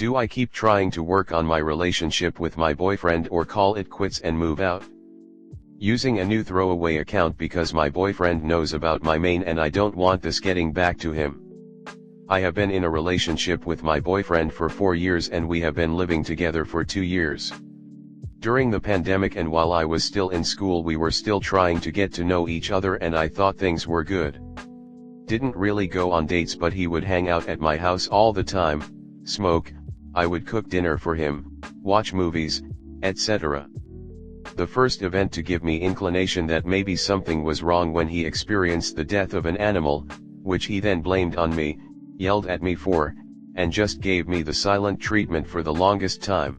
Do I keep trying to work on my relationship with my boyfriend or call it quits and move out? Using a new throwaway account because my boyfriend knows about my main and I don't want this getting back to him. I have been in a relationship with my boyfriend for 4 years and we have been living together for 2 years. During the pandemic and while I was still in school we were still trying to get to know each other and I thought things were good. Didn't really go on dates but he would hang out at my house all the time, smoke, I would cook dinner for him, watch movies, etc. The first event to give me inclination that maybe something was wrong when he experienced the death of an animal, which he then blamed on me, yelled at me for, and just gave me the silent treatment for the longest time.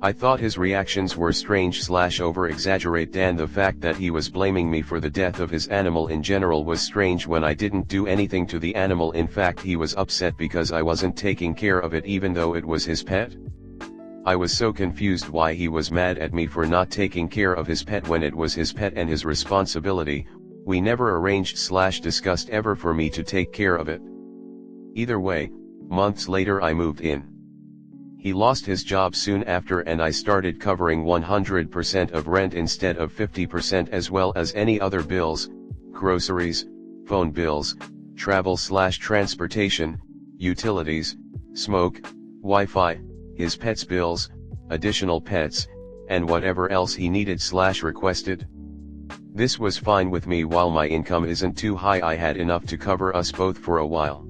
I thought his reactions were strange/over-exaggerate and the fact that he was blaming me for the death of his animal in general was strange when I didn't do anything to the animal. In fact, he was upset because I wasn't taking care of it even though it was his pet. I was so confused why he was mad at me for not taking care of his pet when it was his pet and his responsibility. We never arranged/discussed ever for me to take care of it. Either way, months later I moved in. He lost his job soon after and I started covering 100% of rent instead of 50% as well as any other bills, groceries, phone bills, travel/transportation, utilities, smoke, Wi-Fi, his pets' bills, additional pets, and whatever else he needed/requested. This was fine with me while my income isn't too high. I had enough to cover us both for a while.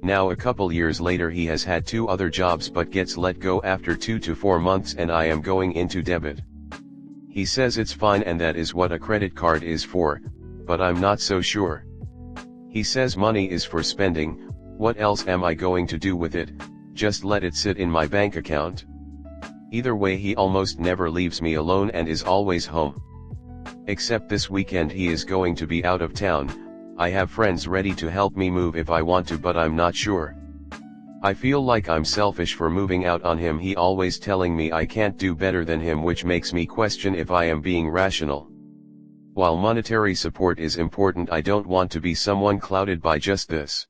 Now a couple years later he has had 2 other jobs but gets let go after 2 to 4 months and I am going into debit. He says it's fine and that is what a credit card is for, but I'm not so sure. He says money is for spending. What else am I going to do with it? Just let it sit in my bank account? Either way he almost never leaves me alone and is always home. Except this weekend he is going to be out of town. I have friends ready to help me move if I want to but I'm not sure. I feel like I'm selfish for moving out on him. He always telling me I can't do better than him, which makes me question if I am being rational. While monetary support is important, I don't want to be someone clouded by just this.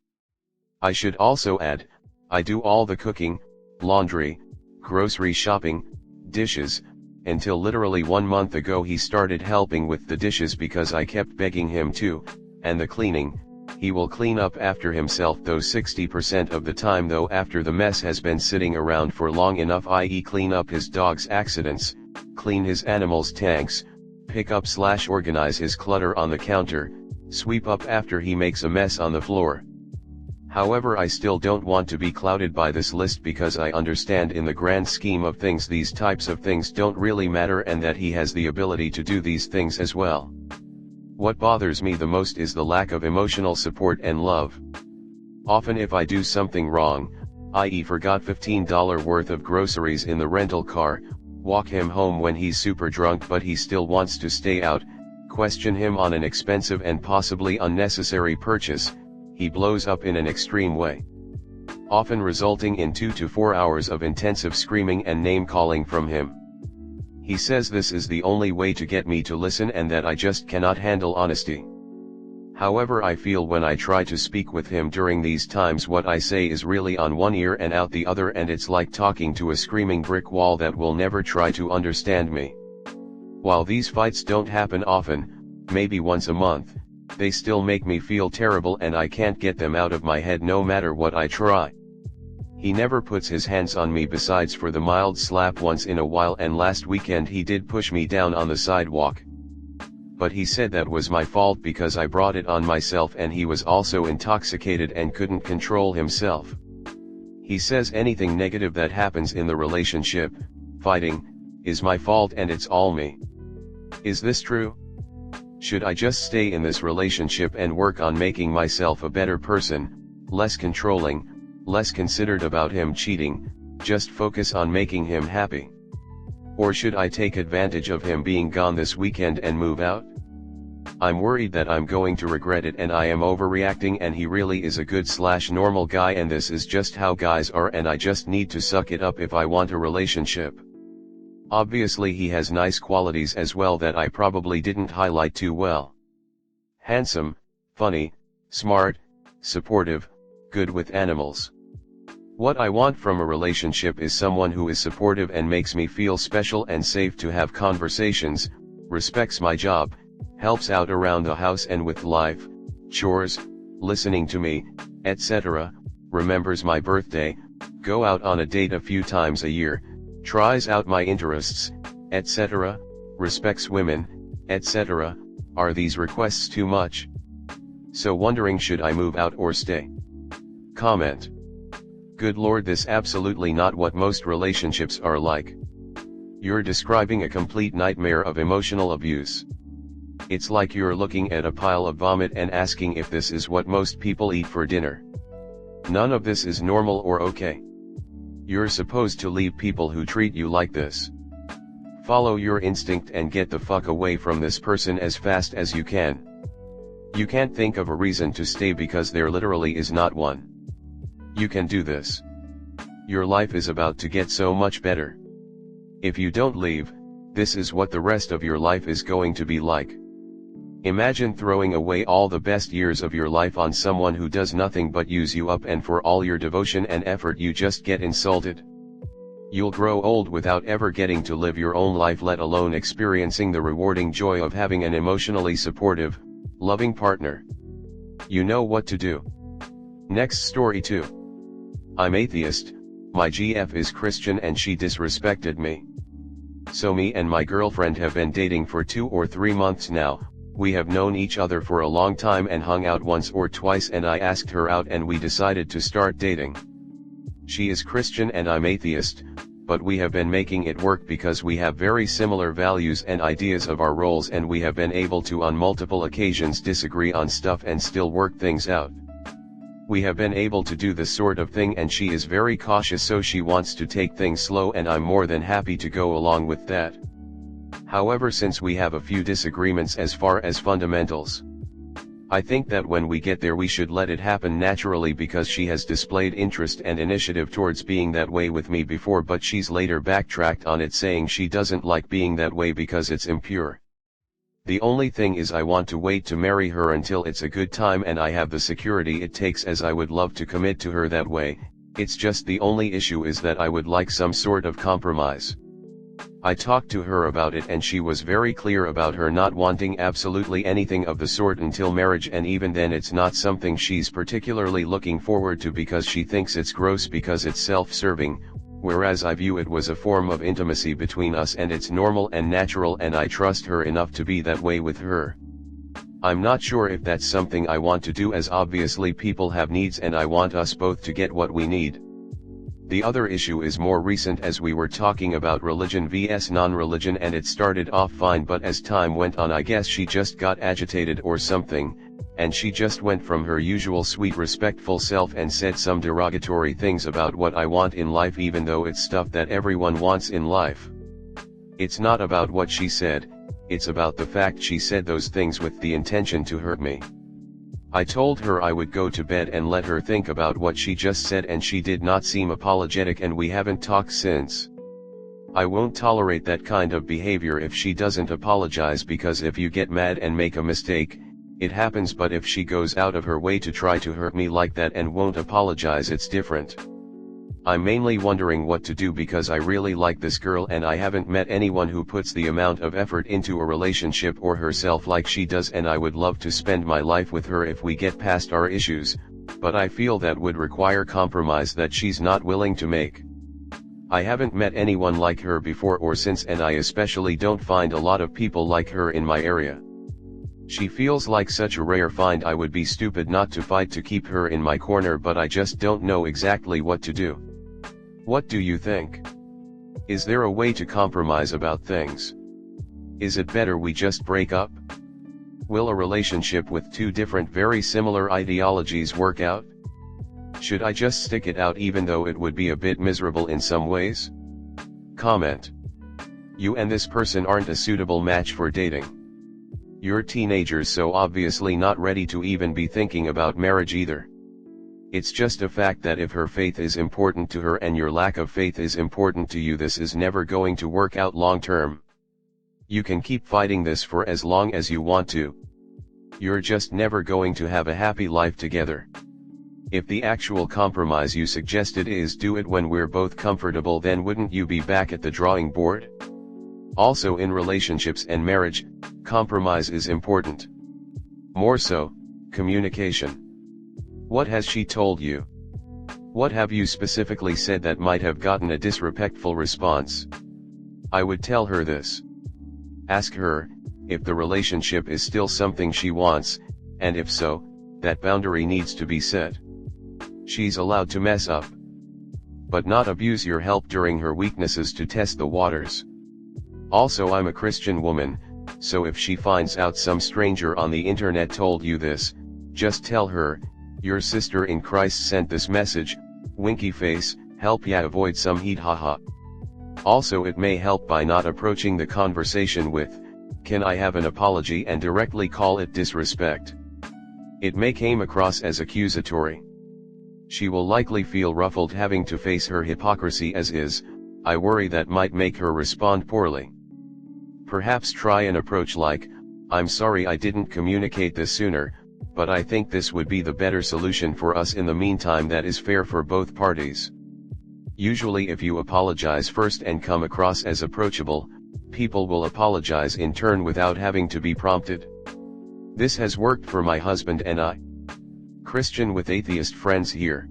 I should also add, I do all the cooking, laundry, grocery shopping, dishes, until literally 1 month ago he started helping with the dishes because I kept begging him to. And the cleaning, he will clean up after himself though 60% of the time though after the mess has been sitting around for long enough, i.e. clean up his dog's accidents, clean his animals' tanks, pick up/organize his clutter on the counter, sweep up after he makes a mess on the floor. However, I still don't want to be clouded by this list because I understand in the grand scheme of things these types of things don't really matter and that he has the ability to do these things as well. What bothers me the most is the lack of emotional support and love. Often if I do something wrong, i.e. forgot $15 worth of groceries in the rental car, walk him home when he's super drunk but he still wants to stay out, question him on an expensive and possibly unnecessary purchase, he blows up in an extreme way. Often resulting in 2 to 4 hours of intensive screaming and name-calling from him. He says this is the only way to get me to listen and that I just cannot handle honesty. However, I feel when I try to speak with him during these times what I say is really on one ear and out the other, and it's like talking to a screaming brick wall that will never try to understand me. While these fights don't happen often, maybe once a month, they still make me feel terrible and I can't get them out of my head no matter what I try. He never puts his hands on me besides for the mild slap once in a while, and last weekend he did push me down on the sidewalk. But he said that was my fault because I brought it on myself and he was also intoxicated and couldn't control himself. He says anything negative that happens in the relationship, fighting, is my fault and it's all me. Is this true? Should I just stay in this relationship and work on making myself a better person, less controlling, less considerate about him cheating, just focus on making him happy? Or should I take advantage of him being gone this weekend and move out? I'm worried that I'm going to regret it and I am overreacting, and he really is a good/normal guy and this is just how guys are and I just need to suck it up if I want a relationship. Obviously he has nice qualities as well that I probably didn't highlight too well. Handsome, funny, smart, supportive, good with animals. What I want from a relationship is someone who is supportive and makes me feel special and safe to have conversations, respects my job, helps out around the house and with life, chores, listening to me, etc., remembers my birthday, go out on a date a few times a year, tries out my interests, etc., respects women, etc. Are these requests too much? So wondering, should I move out or stay? Comment. Good lord, this absolutely not what most relationships are like. You're describing a complete nightmare of emotional abuse. It's like you're looking at a pile of vomit and asking if this is what most people eat for dinner. None of this is normal or okay. You're supposed to leave people who treat you like this. Follow your instinct and get the fuck away from this person as fast as you can. You can't think of a reason to stay because there literally is not one. You can do this. Your life is about to get so much better. If you don't leave, this is what the rest of your life is going to be like. Imagine throwing away all the best years of your life on someone who does nothing but use you up, and for all your devotion and effort you just get insulted. You'll grow old without ever getting to live your own life, let alone experiencing the rewarding joy of having an emotionally supportive, loving partner. You know what to do. Next story 2. I'm atheist, my GF is Christian and she disrespected me. So me and my girlfriend have been dating for 2 or 3 months now. We have known each other for a long time and hung out once or twice, and I asked her out and we decided to start dating. She is Christian and I'm atheist, but we have been making it work because we have very similar values and ideas of our roles, and we have been able to on multiple occasions disagree on stuff and still work things out. We have been able to do this sort of thing, and she is very cautious, so she wants to take things slow, and I'm more than happy to go along with that. However, since we have a few disagreements as far as fundamentals, I think that when we get there we should let it happen naturally, because she has displayed interest and initiative towards being that way with me before, but she's later backtracked on it, saying she doesn't like being that way because it's impure. The only thing is I want to wait to marry her until it's a good time and I have the security it takes, as I would love to commit to her that way. It's just the only issue is that I would like some sort of compromise. I talked to her about it and she was very clear about her not wanting absolutely anything of the sort until marriage, and even then it's not something she's particularly looking forward to because she thinks it's gross because it's self-serving, whereas I view it was a form of intimacy between us and it's normal and natural, and I trust her enough to be that way with her. I'm not sure if that's something I want to do, as obviously people have needs and I want us both to get what we need. The other issue is more recent, as we were talking about religion vs non-religion, and it started off fine, but as time went on I guess she just got agitated or something, and she just went from her usual sweet respectful self and said some derogatory things about what I want in life, even though it's stuff that everyone wants in life. It's not about what she said, it's about the fact she said those things with the intention to hurt me. I told her I would go to bed and let her think about what she just said, and she did not seem apologetic, and we haven't talked since. I won't tolerate that kind of behavior if she doesn't apologize, because if you get mad and make a mistake, it happens, but if she goes out of her way to try to hurt me like that and won't apologize, it's different. I'm mainly wondering what to do because I really like this girl and I haven't met anyone who puts the amount of effort into a relationship or herself like she does, and I would love to spend my life with her if we get past our issues, but I feel that would require compromise that she's not willing to make. I haven't met anyone like her before or since, and I especially don't find a lot of people like her in my area. She feels like such a rare find. I would be stupid not to fight to keep her in my corner, but I just don't know exactly what to do. What do you think? Is there a way to compromise about things? Is it better we just break up? Will a relationship with two different very similar ideologies work out? Should I just stick it out even though it would be a bit miserable in some ways? Comment. You and this person aren't a suitable match for dating. You're teenagers, so obviously not ready to even be thinking about marriage either. It's just a fact that if her faith is important to her and your lack of faith is important to you, this is never going to work out long term. You can keep fighting this for as long as you want to. You're just never going to have a happy life together. If the actual compromise you suggested is do it when we're both comfortable, then wouldn't you be back at the drawing board? Also, in relationships and marriage, compromise is important. More so, communication. What has she told you? What have you specifically said that might have gotten a disrespectful response? I would tell her this. Ask her if the relationship is still something she wants, and if so, that boundary needs to be set. She's allowed to mess up, but not abuse your help during her weaknesses to test the waters. Also, I'm a Christian woman, so if she finds out some stranger on the internet told you this, just tell her, your sister in Christ sent this message, winky face, help ya avoid some heat, haha. Also, it may help by not approaching the conversation with, can I have an apology, and directly call it disrespect. It may come across as accusatory. She will likely feel ruffled having to face her hypocrisy as is. I worry that might make her respond poorly. Perhaps try an approach like, I'm sorry I didn't communicate this sooner, but I think this would be the better solution for us in the meantime that is fair for both parties. Usually if you apologize first and come across as approachable, people will apologize in turn without having to be prompted. This has worked for my husband and I. Christian with atheist friends here.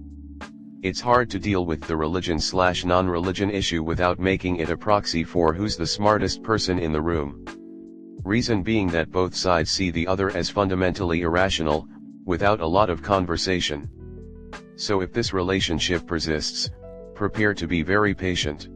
It's hard to deal with the religion/non-religion issue without making it a proxy for who's the smartest person in the room. Reason being that both sides see the other as fundamentally irrational, without a lot of conversation. So if this relationship persists, prepare to be very patient.